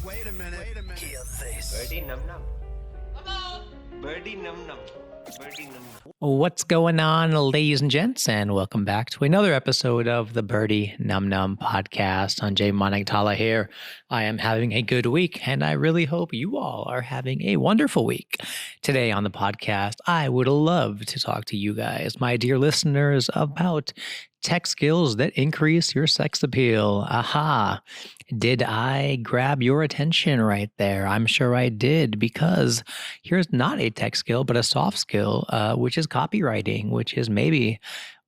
Hear this. Birdy num num. Birdy num num. Birdy num num. What's going on, ladies and gents, and welcome back to another episode of the Birdy Num Num podcast. Sanjay Manaktala here. I am having a good week, and I really hope you all are having a wonderful week. Today on the podcast, I would love to talk to you guys, my dear listeners, about tech skills that increase your sex appeal. Aha. Did I grab your attention right there? I'm sure I did, because here's not a tech skill, but a soft skill, which is copywriting, which is maybe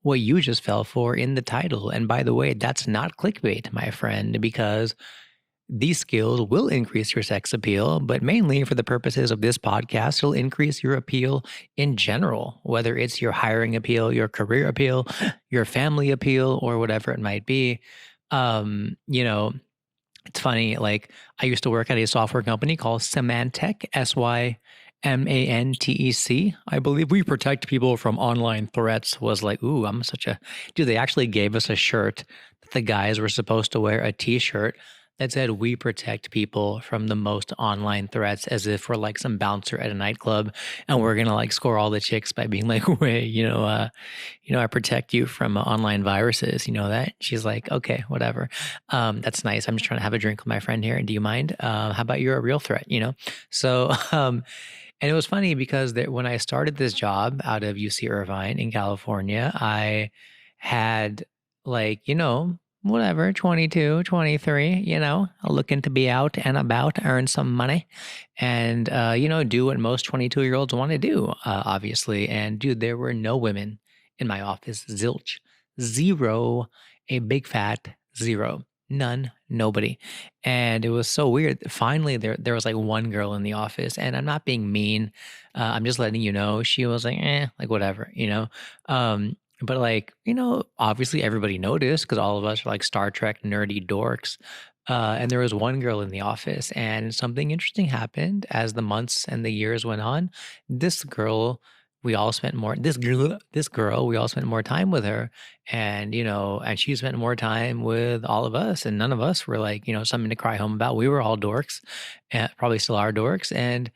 what you just fell for in the title. And by the way, that's not clickbait, my friend, because these skills will increase your sex appeal, but mainly for the purposes of this podcast, it'll increase your appeal in general, whether it's your hiring appeal, your career appeal, your family appeal, or whatever it might be. It's funny, like I used to work at a software company called Symantec, Symantec. I believe we protect people from online threats. Was like, ooh, I'm such a dude. They actually gave us a shirt that the guys were supposed to wear, a t-shirt that said, "We protect people from the most online threats," as if we're like some bouncer at a nightclub and we're gonna like score all the chicks by being like, "Wait, I protect you from online viruses." You know that? She's like, "Okay, whatever. That's nice. I'm just trying to have a drink with my friend here. Do you mind? How about you're a real threat?" So, and it was funny because when I started this job out of UC Irvine in California, I had like, whatever, 22, 23, looking to be out and about, earn some money and, do what most 22-year-olds want to do, obviously. And dude, there were no women in my office. Zilch. Zero. A big fat zero. None. Nobody. And it was so weird. Finally, there was like one girl in the office, and I'm not being mean. I'm just letting you know. She was like, like whatever, but like, obviously everybody noticed because all of us are like Star Trek nerdy dorks. And there was one girl in the office, and something interesting happened as the months and the years went on. This girl, we all spent more time with her, and and she spent more time with all of us, and none of us were like, something to cry home about. We were all dorks, and probably still are dorks. And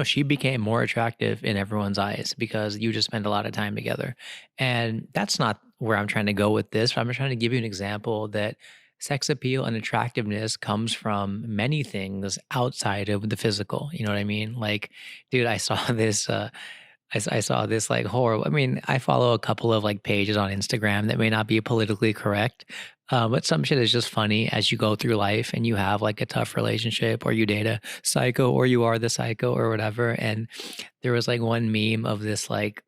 she became more attractive in everyone's eyes because you just spend a lot of time together. And that's not where I'm trying to go with this. I'm trying to give you an example that sex appeal and attractiveness comes from many things outside of the physical. You know what I mean? Like, dude, I saw this, I saw this like horrible. I mean, I follow a couple of like pages on Instagram that may not be politically correct, but some shit is just funny as you go through life and you have like a tough relationship, or you date a psycho, or you are the psycho, or whatever. And there was like one meme of this like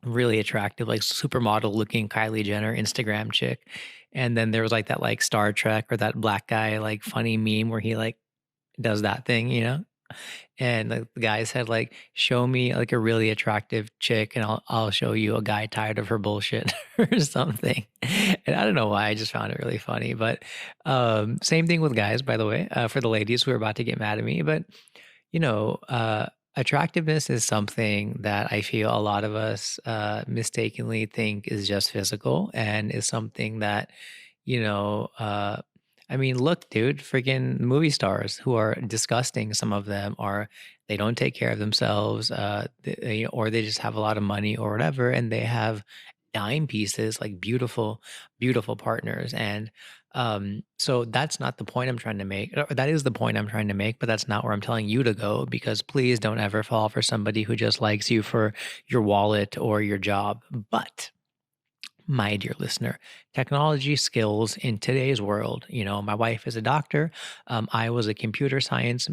really attractive, like supermodel looking Kylie Jenner Instagram chick. And then there was like that like Star Trek or that black guy like funny meme where he like does that thing. And like the guy said, like, show me like a really attractive chick and I'll show you a guy tired of her bullshit or something. And I don't know why, I just found it really funny. But same thing with guys, by the way, for the ladies who are about to get mad at me. But, attractiveness is something that I feel a lot of us mistakenly think is just physical, and is something that, look, dude, freaking movie stars who are disgusting. Some of them they don't take care of themselves, or they just have a lot of money or whatever, and they have dime pieces, like beautiful, beautiful partners. And so that's not the point I'm trying to make. Or that is the point I'm trying to make, but that's not where I'm telling you to go, because please don't ever fall for somebody who just likes you for your wallet or your job. But my dear listener, technology skills in today's world. My wife is a doctor. I was a computer science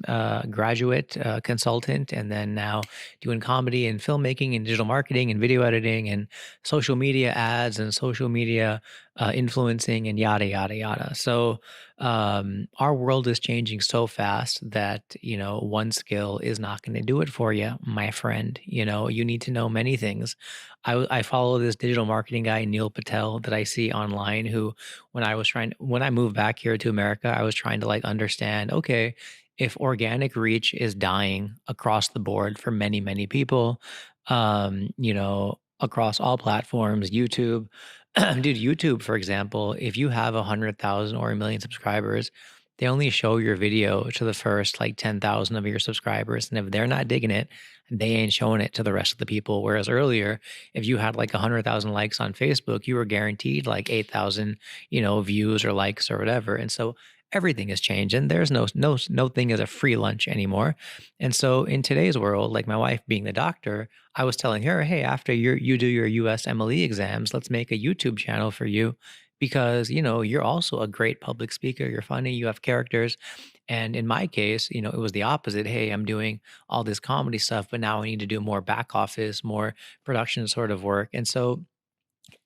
graduate consultant, and then now doing comedy and filmmaking and digital marketing and video editing and social media ads and social media influencing and yada, yada, yada. So our world is changing so fast that, one skill is not going to do it for you, my friend. You need to know many things. I follow this digital marketing guy, Neil Patel, that I see online, who when I moved back here to America, I was trying to like understand, okay, if organic reach is dying across the board for many, many people, across all platforms, YouTube, dude, YouTube, for example, if you have 100,000 or 1 million subscribers, they only show your video to the first like 10,000 of your subscribers. And if they're not digging it, they ain't showing it to the rest of the people. Whereas earlier, if you had like 100,000 likes on Facebook, you were guaranteed like 8,000, views or likes or whatever. And so everything is changing. There's no thing as a free lunch anymore. And so in today's world, like my wife being the doctor, I was telling her, hey, after you do your USMLE exams, let's make a YouTube channel for you because, you're also a great public speaker. You're funny, you have characters. And in my case, it was the opposite. Hey, I'm doing all this comedy stuff, but now I need to do more back office, more production sort of work. And so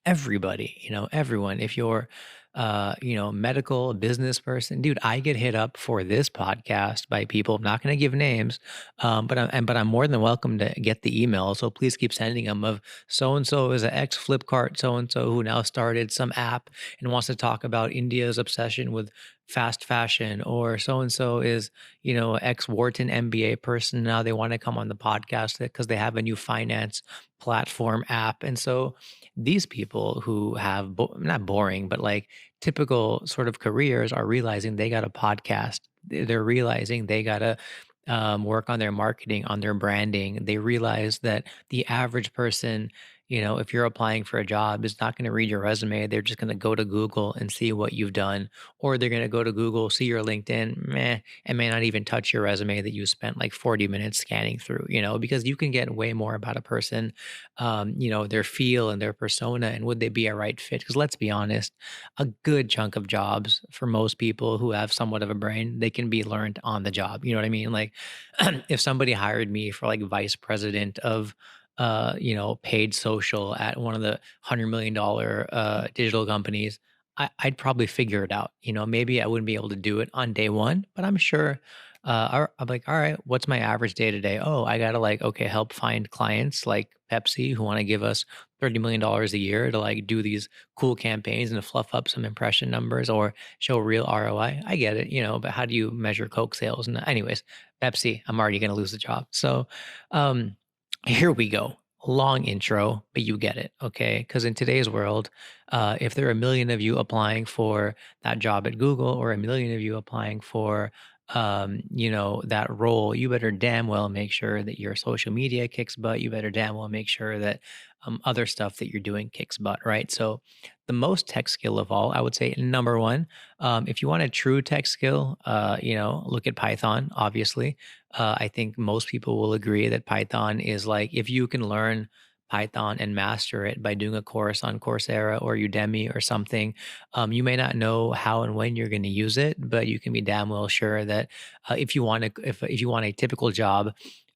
everybody, everyone, if you're medical business person, dude, I get hit up for this podcast by people. I'm not going to give names, but I'm more than welcome to get the email. So please keep sending them. Of so and so is an ex Flipkart so and so who now started some app and wants to talk about India's obsession with fast fashion, or so and so is ex Wharton MBA person. Now they want to come on the podcast because they have a new finance platform app. And so these people who have not boring, but like typical sort of careers are realizing they got a podcast. They're realizing they got to work on their marketing, on their branding. They realize that the average person, if you're applying for a job, is not going to read your resume. They're just going to go to Google and see what you've done, or they're going to go to Google, see your LinkedIn, and may not even touch your resume that you spent like 40 minutes scanning through, because you can get way more about a person, their feel and their persona and would they be a right fit? Because let's be honest, a good chunk of jobs for most people who have somewhat of a brain, they can be learned on the job. You know what I mean? Like if somebody hired me for like vice president of paid social at one of the $100 million digital companies, I'd probably figure it out. Maybe I wouldn't be able to do it on day one, but I'm sure. I'm like, all right, what's my average day to day? Oh, I gotta like, okay, help find clients like Pepsi who want to give us $30 million a year to like do these cool campaigns and to fluff up some impression numbers or show real ROI. I get it, but how do you measure Coke sales? And anyways, Pepsi, I'm already gonna lose the job. So, um, here we go. Long intro, but you get it, okay? Because in today's world, if there are a million of you applying for that job at Google or a million of you applying for, that role, you better damn well make sure that your social media kicks butt. You better damn well make sure that other stuff that you're doing kicks butt, right? So, the most tech skill of all, I would say, number one, if you want a true tech skill, look at Python, obviously. I think most people will agree that Python is like if you can learn Python and master it by doing a course on Coursera or Udemy or something, you may not know how and when you're going to use it, but you can be damn well sure that if you want a typical job,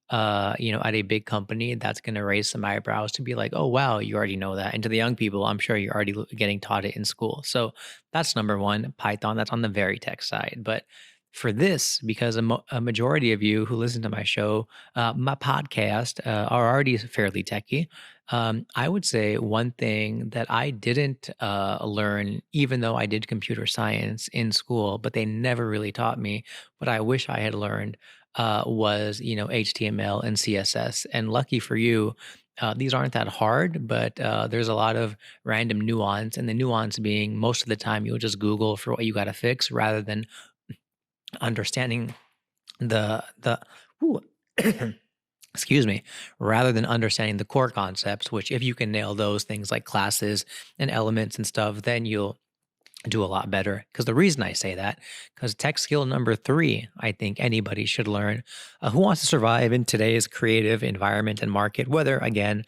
at a big company, that's going to raise some eyebrows to be like, oh, wow, you already know that. And to the young people, I'm sure you're already getting taught it in school. So that's number one, Python. That's on the very tech side. But for this, because a majority of you who listen to my show, my podcast, are already fairly techy, I would say one thing that I didn't learn, even though I did computer science in school, but they never really taught me, what I wish I had learned was HTML and CSS. And lucky for you, these aren't that hard, but there's a lot of random nuance, and the nuance being most of the time you'll just Google for what you got to fix rather than understanding the ooh, excuse me, rather than understanding the core concepts, which if you can nail those things like classes and elements and stuff, then you'll do a lot better. Because the reason I say that, because tech skill number three, I think anybody should learn who wants to survive in today's creative environment and market, whether again,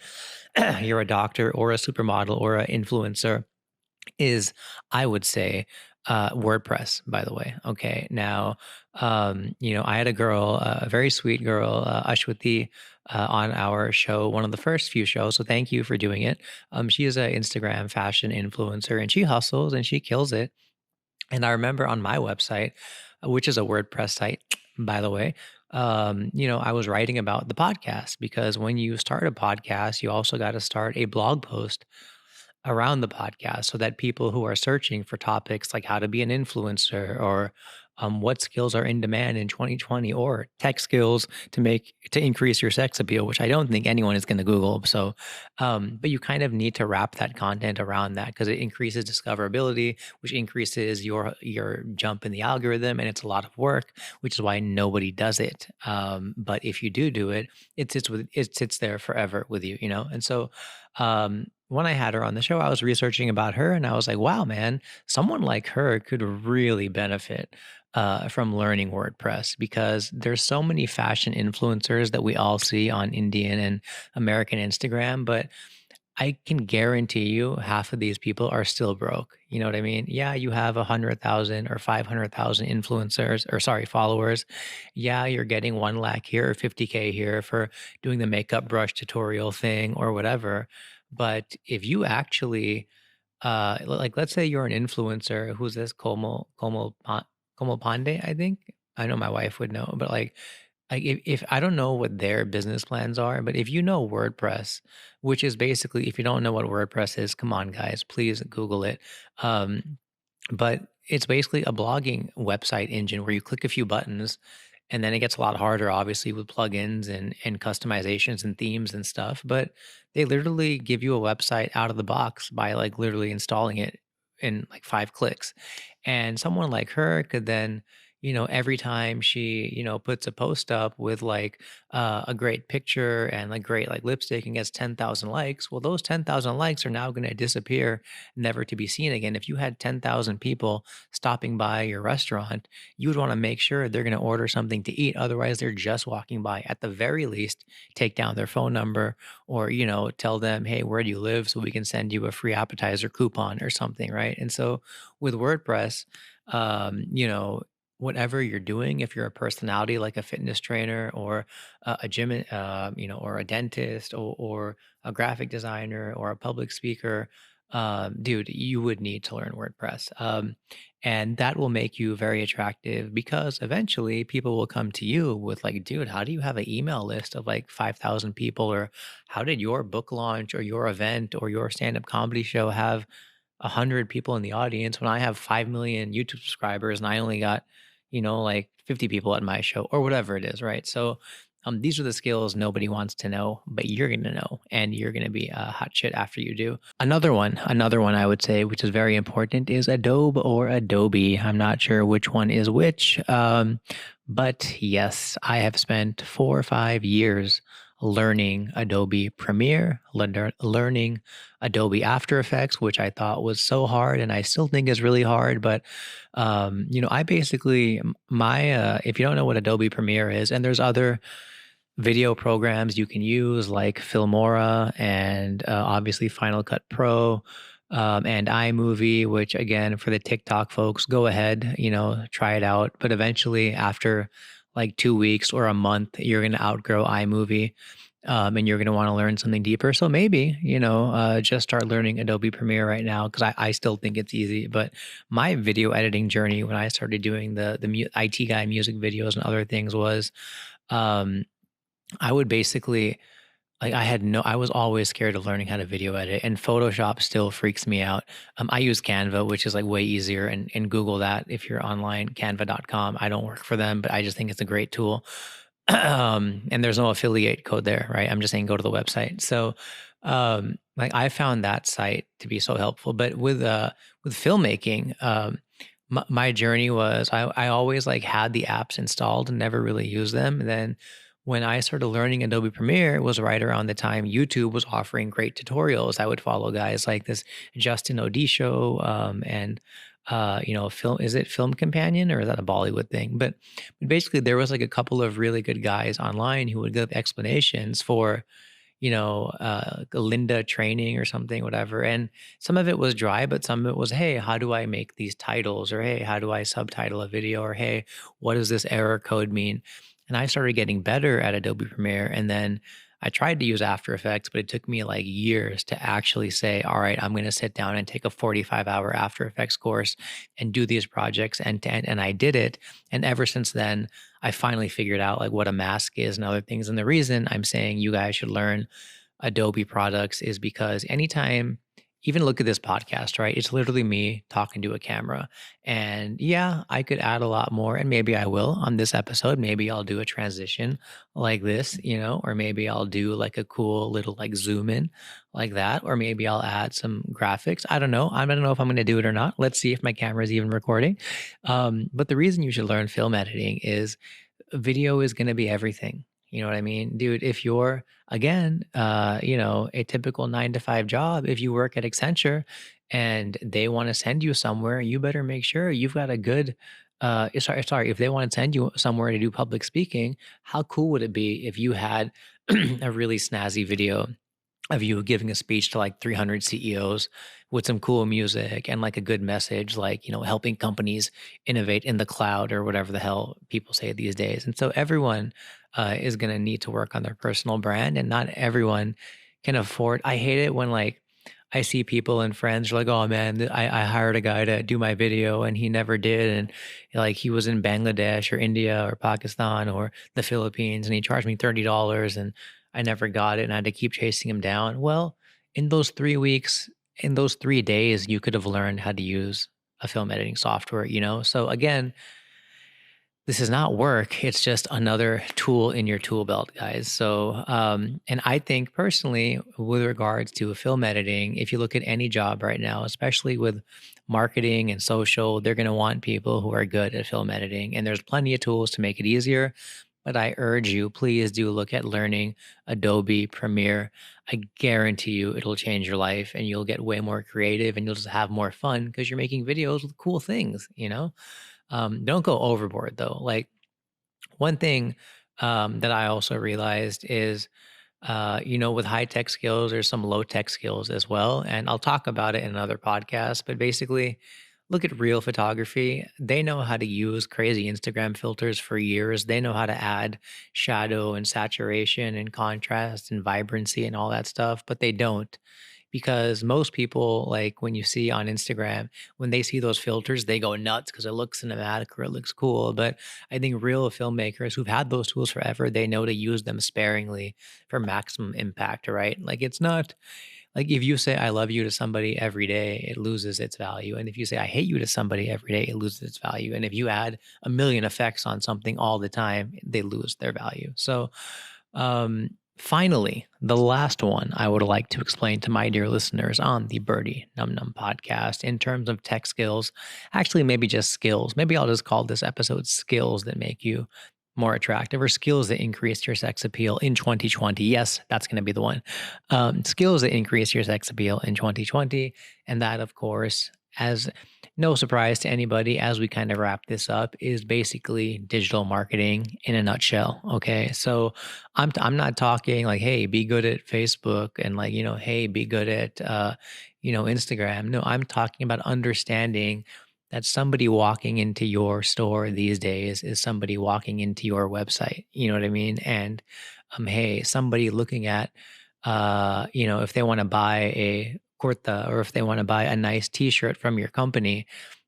you're a doctor or a supermodel or an influencer, is I would say WordPress, by the way. Okay. Now, I had a girl, a very sweet girl, Ashwati, on our show, one of the first few shows. So thank you for doing it. She is an Instagram fashion influencer and she hustles and she kills it. And I remember on my website, which is a WordPress site, by the way, I was writing about the podcast because when you start a podcast, you also got to start a blog post around the podcast so that people who are searching for topics like how to be an influencer or what skills are in demand in 2020, or tech skills to increase your sex appeal, which I don't think anyone is going to Google. So, but you kind of need to wrap that content around that because it increases discoverability, which increases your jump in the algorithm, and it's a lot of work, which is why nobody does it. But if you do it, it sits there forever with you, you know. And so, when I had her on the show, I was researching about her, and I was like, wow, man, someone like her could really benefit from learning WordPress because there's so many fashion influencers that we all see on Indian and American Instagram, but I can guarantee you half of these people are still broke. You know what I mean? Yeah, you have 100,000 or 500,000 influencers, or sorry, followers. Yeah, you're getting 1 lakh here or 50K here for doing the makeup brush tutorial thing or whatever. But if you actually, like, let's say you're an influencer, who's this? Komal Pandey, I think. I know my wife would know, but like if I don't know what their business plans are, but if you know WordPress, which is basically, if you don't know what WordPress is, come on, guys, please Google it. Um, but it's basically a blogging website engine where you click a few buttons, and then it gets a lot harder, obviously, with plugins and customizations and themes and stuff. But they literally give you a website out of the box by like literally installing it in like 5 clicks. And someone like her could then, every time she, puts a post up with like a great picture and like great like lipstick and gets 10,000 likes, well, those 10,000 likes are now going to disappear, never to be seen again. If you had 10,000 people stopping by your restaurant, you would want to make sure they're going to order something to eat. Otherwise, they're just walking by. At the very least, take down their phone number, or, tell them, hey, where do you live? So we can send you a free appetizer coupon or something, right? And so with WordPress, you know, whatever you're doing, if you're a personality like a fitness trainer or a gym, or a dentist, or a graphic designer or a public speaker, dude, you would need to learn WordPress. And that will make you very attractive because eventually people will come to you with like, dude, how do you have an email list of like 5,000 people? Or how did your book launch or your event or your stand-up comedy show have 100 people in the audience when I have 5 million YouTube subscribers and I only got, like 50 people at my show or whatever it is, right? So these are the skills nobody wants to know, but you're going to know, and you're going to be hot shit after you do. Another one I would say, which is very important, is Adobe or Adobe. I'm not sure which one is which, but yes, I have spent 4 or 5 years learning Adobe Premiere, learning Adobe After Effects, which I thought was so hard, and I still think is really hard. But I basically if you don't know what Adobe Premiere is, and there's other video programs you can use like Filmora and obviously Final Cut Pro. And iMovie, which again, for the TikTok folks, go ahead, try it out. But eventually, after like 2 weeks or a month, you're going to outgrow iMovie, and you're going to want to learn something deeper. So maybe, just start learning Adobe Premiere right now, because I still think it's easy. But my video editing journey, when I started doing the IT guy music videos and other things, was I would basically, like, I was always scared of learning how to video edit, and Photoshop still freaks me out. I use Canva, which is like way easier, and Google that if you're online, canva.com. I don't work for them, but I just think it's a great tool. And there's no affiliate code there, right? I'm just saying, go to the website. So, like, I found that site to be so helpful. But with filmmaking, my journey was I always like had the apps installed and never really used them. And then when I started learning Adobe Premiere, it was right around the time YouTube was offering great tutorials. I would follow guys like this Justin O'D show, and is it Film Companion, or is that a Bollywood thing? But basically, there was like a couple of really good guys online who would give explanations for, Linda training or something, whatever. And some of it was dry, but some of it was, hey, how do I make these titles? Or hey, how do I subtitle a video? Or hey, what does this error code mean? And I started getting better at Adobe Premiere. And then I tried to use After Effects, but it took me like years to actually say, all right, I'm going to sit down and take a 45-hour After Effects course and do these projects end to end. And I did it. And ever since then, I finally figured out like what a mask is and other things. And the reason I'm saying you guys should learn Adobe products is because anytime even look at this podcast, right? It's literally me talking to a camera. And yeah, I could add a lot more, and maybe I will on this episode. Maybe I'll do a transition like this, or maybe I'll do like a cool little like zoom in like that, or maybe I'll add some graphics. I don't know. I don't know if I'm going to do it or not. Let's see if my camera is even recording. But the reason you should learn film editing is video is going to be everything. You know what I mean? Dude, if you're, again, a typical 9 to 5 job, if you work at Accenture and they want to send you somewhere, you better make sure you've got a good, if they want to send you somewhere to do public speaking, how cool would it be if you had a really snazzy video of you giving a speech to like 300 CEOs with some cool music and like a good message, like, helping companies innovate in the cloud or whatever the hell people say these days. And so everyone is going to need to work on their personal brand, and not everyone can afford. I hate it when like I see people and friends are like, oh man, I hired a guy to do my video and he never did. And like he was in Bangladesh or India or Pakistan or the Philippines and he charged me $30 and I never got it and I had to keep chasing him down. Well, in those 3 weeks, in those 3 days, you could have learned how to use a film editing software. So again, this is not work. It's just another tool in your tool belt, guys. So, and I think personally, with regards to film editing, if you look at any job right now, especially with marketing and social, they're going to want people who are good at film editing. And there's plenty of tools to make it easier. But I urge you, please do look at learning Adobe Premiere. I guarantee you it'll change your life and you'll get way more creative and you'll just have more fun because you're making videos with cool things. Don't go overboard though. Like one thing that I also realized is, with high tech skills, there's some low tech skills as well. And I'll talk about it in another podcast. But basically, look at real photography. They know how to use crazy Instagram filters for years. They know how to add shadow and saturation and contrast and vibrancy and all that stuff, but they don't, because most people, like when you see on Instagram, when they see those filters, they go nuts because it looks cinematic or it looks cool. But I think real filmmakers who've had those tools forever, they know to use them sparingly for maximum impact, right? Like it's not like if you say I love you to somebody every day, it loses its value. And if you say I hate you to somebody every day, it loses its value. And if you add a million effects on something all the time, they lose their value. So finally, the last one I would like to explain to my dear listeners on the Birdy Num Num podcast in terms of tech skills, actually, maybe just skills. Maybe I'll just call this episode Skills That Make You More Attractive, or Skills That Increase Your Sex Appeal in 2020. Yes, that's going to be the one. Skills that increase your sex appeal in 2020. And that, of course, as no surprise to anybody as we kind of wrap this up, is basically digital marketing in a nutshell. Okay. So I'm not talking like, hey, be good at Facebook and like, hey, be good at, Instagram. No, I'm talking about understanding that somebody walking into your store these days is somebody walking into your website. You know what I mean? And hey, somebody looking at, if they want to buy a kurta or if they want to buy a nice t-shirt from your company,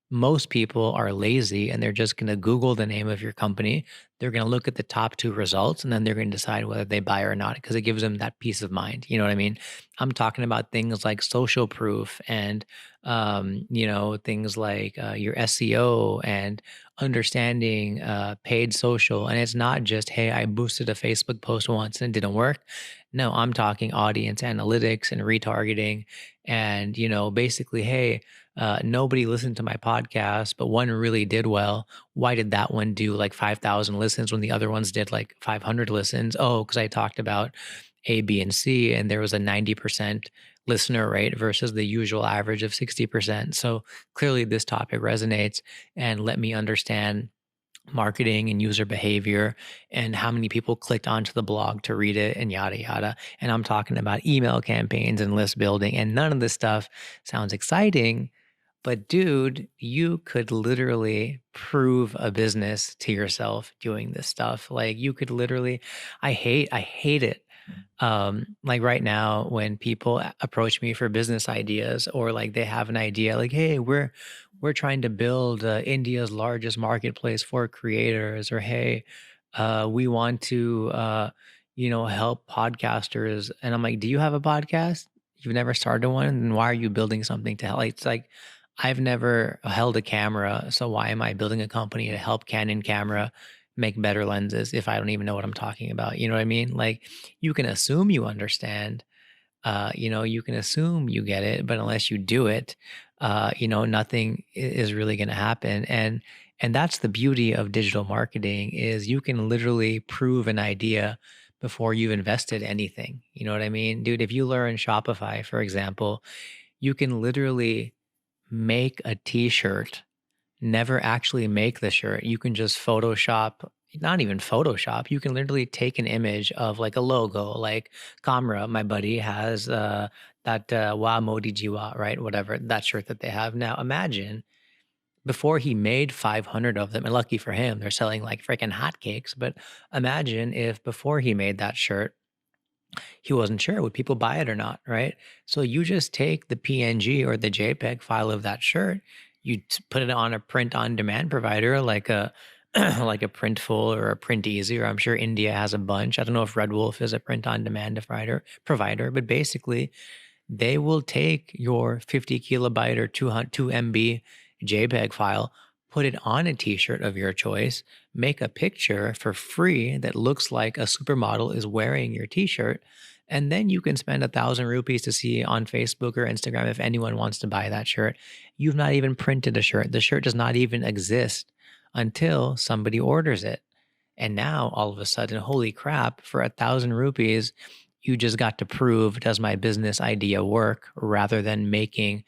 most people are lazy and they're just going to Google the name of your company. They're going to look at the top 2 results and then they're going to decide whether they buy or not because it gives them that peace of mind. You know what I mean? I'm talking about things like social proof and, things like your SEO and understanding paid social. And it's not just, hey, I boosted a Facebook post once and it didn't work. No, I'm talking audience analytics and retargeting and, basically, hey, nobody listened to my podcast, but one really did well. Why did that one do like 5,000 listens when the other ones did like 500 listens? Oh, because I talked about A, B, and C, and there was a 90% listener rate versus the usual average of 60%. So clearly this topic resonates, and let me understand marketing and user behavior and how many people clicked onto the blog to read it and yada yada. And I'm talking about email campaigns and list building, and none of this stuff sounds exciting, but dude, you could literally prove a business to yourself doing this stuff. Like you could literally, I hate it. Like right now when people approach me for business ideas, or like they have an idea like, hey, we're trying to build India's largest marketplace for creators, or hey, we want to help podcasters. And I'm like, do you have a podcast? You've never started one, and why are you building something to help? It's like I've never held a camera, so why am I building a company to help Canon camera make better lenses if I don't even know what I'm talking about? You know what I mean? Like you can assume you understand, you can assume you get it, but unless you do it, nothing is really going to happen. And that's the beauty of digital marketing is you can literally prove an idea before you've invested anything. You know what I mean? Dude, if you learn Shopify, for example, you can literally make a t-shirt, never actually make the shirt. You can just Photoshop, not even Photoshop. You can literally take an image of like a logo, like Kamra, my buddy, has that Wa Modi Jiwa, right? Whatever, that shirt that they have. Now imagine before he made 500 of them, and lucky for him, they're selling like freaking hotcakes. But imagine if before he made that shirt, he wasn't sure would people buy it or not, right? So you just take the PNG or the JPEG file of that shirt, put it on a print on demand provider like a like a Printful or a Print Easy, or I'm sure India has a bunch. I don't know if Red Wolf is a print on demand provider, but basically they will take your 50 kilobyte or 2 MB JPEG file, put it on a t-shirt of your choice, make a picture for free that looks like a supermodel is wearing your t-shirt, and then you can spend 1,000 rupees to see on Facebook or Instagram if anyone wants to buy that shirt. You've not even printed a shirt. The shirt does not even exist until somebody orders it. And now all of a sudden, holy crap, for 1,000 rupees, you just got to prove, does my business idea work, rather than making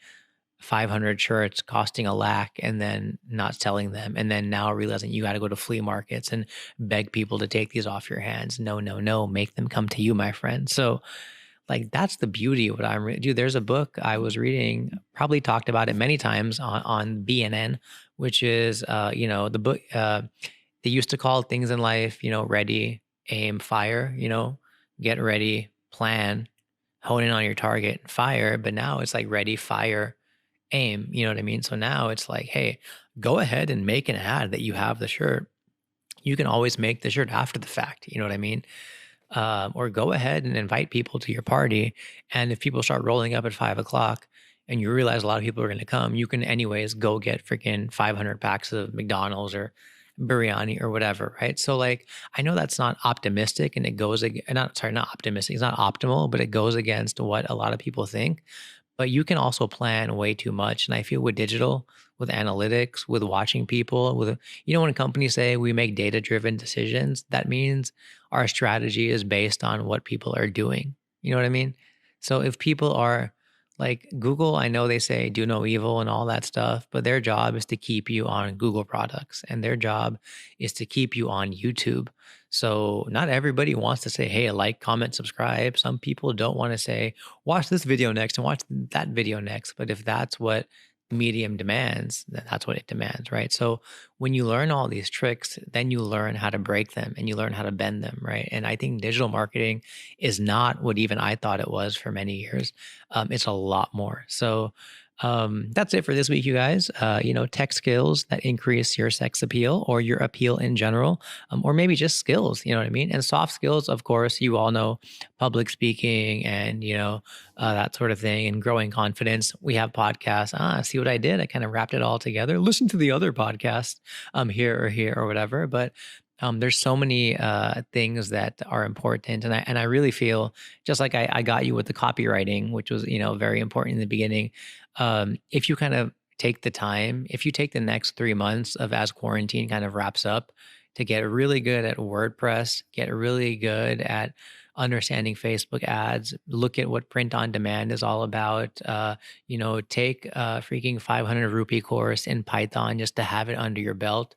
500 shirts costing 1 lakh and then not selling them. And then now realizing you got to go to flea markets and beg people to take these off your hands. No, no, no, make them come to you, my friend. So like, that's the beauty of what I'm dude. There's a book I was reading, probably talked about it many times on BNN, which is, the book, they used to call things in life, ready, aim, fire, get ready, plan, hone in on your target, fire. But now it's like ready, fire, aim. You know what I mean? So now it's like, hey, go ahead and make an ad that you have the shirt. You can always make the shirt after the fact. You know what I mean? Or go ahead and invite people to your party. And if people start rolling up at 5 o'clock and you realize a lot of people are going to come, you can anyways go get freaking 500 packs of McDonald's or biryani or whatever, right? So like, I know that's not optimistic and it goes, not optimistic. It's not optimal, but it goes against what a lot of people think. But you can also plan way too much. And I feel with digital, with analytics, with watching people, when companies say we make data driven decisions, that means our strategy is based on what people are doing. You know what I mean? So if people are like Google, I know they say do no evil and all that stuff, but their job is to keep you on Google products and their job is to keep you on YouTube. So not everybody wants to say, hey, like, comment, subscribe. Some people don't want to say, watch this video next and watch that video next. But if that's what medium demands, then that's what it demands, right? So when you learn all these tricks, then you learn how to break them and you learn how to bend them, right? And I think digital marketing is not what even I thought it was for many years. It's a lot more. So that's it for this week, you guys. Tech skills that increase your sex appeal or your appeal in general, or maybe just skills, you know what I mean? And soft skills, of course, you all know public speaking and, that sort of thing and growing confidence. We have podcasts. See what I did? I kind of wrapped it all together. Listen to the other podcasts here or whatever. But there's so many things that are important. And I really feel just like I got you with the copywriting, which was, very important in the beginning. If you kind of take the time, if you take the next 3 months of as quarantine kind of wraps up to get really good at WordPress, get really good at understanding Facebook ads, look at what print on demand is all about, take a freaking 500 rupee course in Python just to have it under your belt.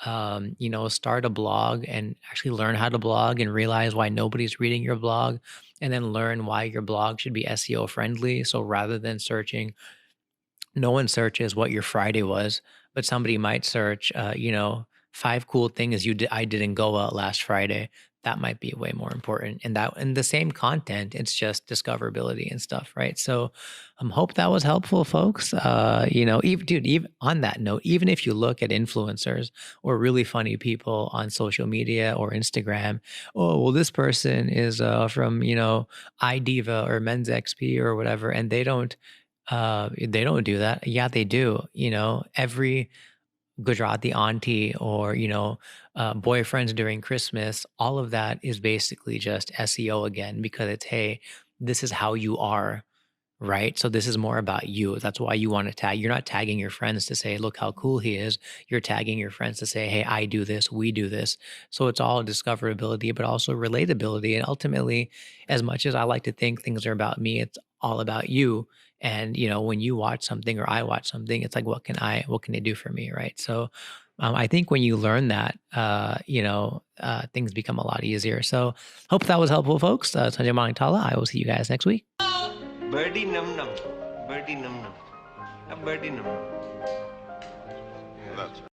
Start a blog and actually learn how to blog and realize why nobody's reading your blog, and then learn why your blog should be SEO friendly. So rather than searching, no one searches what your Friday was, but somebody might search, 5 cool things I did in Goa last Friday. that might be way more important. And that in the same content, it's just discoverability and stuff, right? So hope that was helpful, folks. Even dude, even on that note, even if you look at influencers or really funny people on social media or Instagram, oh well, this person is from iDiva or Men's XP or whatever, and they don't do that. Yeah, they do. Every Gujarati auntie or boyfriends during Christmas, all of that is basically just SEO again because it's, hey, this is how you are, right? So this is more about you. That's why you want to tag. You're not tagging your friends to say, look how cool he is. You're tagging your friends to say, hey, I do this, we do this. So it's all discoverability, but also relatability. And ultimately, as much as I like to think things are about me, it's all about you. And when you watch something or I watch something, it's like, what can it do for me, right? So I think when you learn that, things become a lot easier. So hope that was helpful, folks. Sanjay Manaktala. I will see you guys next week. Birdy num num. Birdy num num. A birdie num num. That's